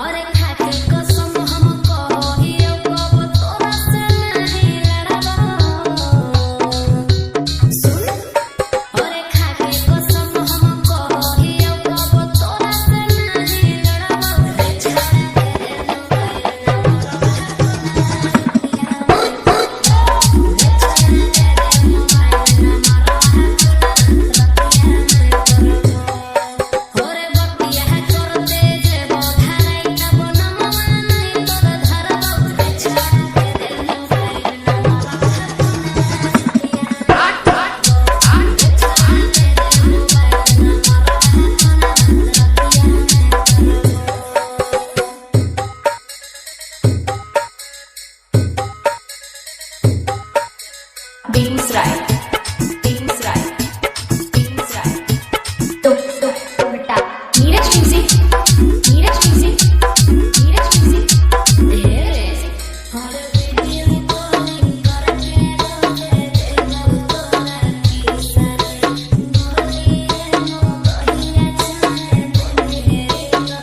और खाके कसम हमको हियो कब तोरा से नहीं लड़बो सुन और खाके कसम हमको हियो कब तोरा से नहीं लड़बो छोड़ Beams right, beams right, beams right. Tuk tuk beta. Neeraj music, Neeraj music, Neeraj music. There is. और video calling करके रोते देखो तोरा की सारे मोरी नो कहिया जाने बोले करी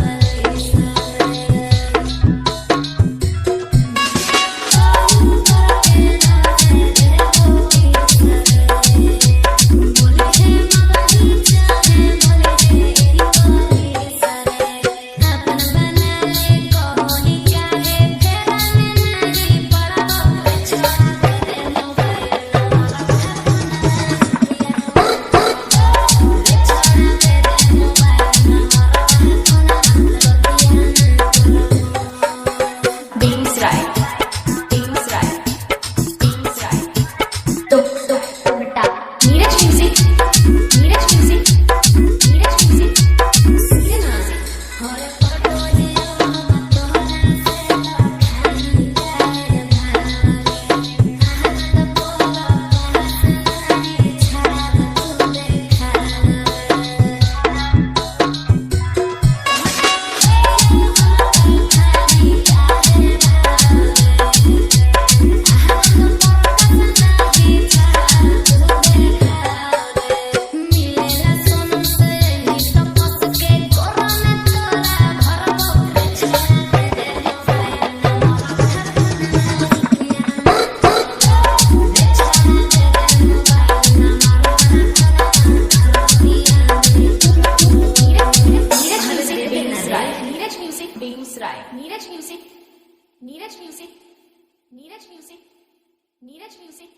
Beams right, beams right, beams right. Tuk tuk beta. Neeraj music, Neeraj music, Neeraj music. Sina. और फोटो दियो तोहरा से खाली प्यार भावे आहत पोला हसनाई छाड़ तू देखा मिलेला सोनम से ही तो पस के कोरा में तोरा भरबो छोड़ दे Neeraj music, Beams right. Neeraj music, Neeraj music, Neeraj music, Neeraj music.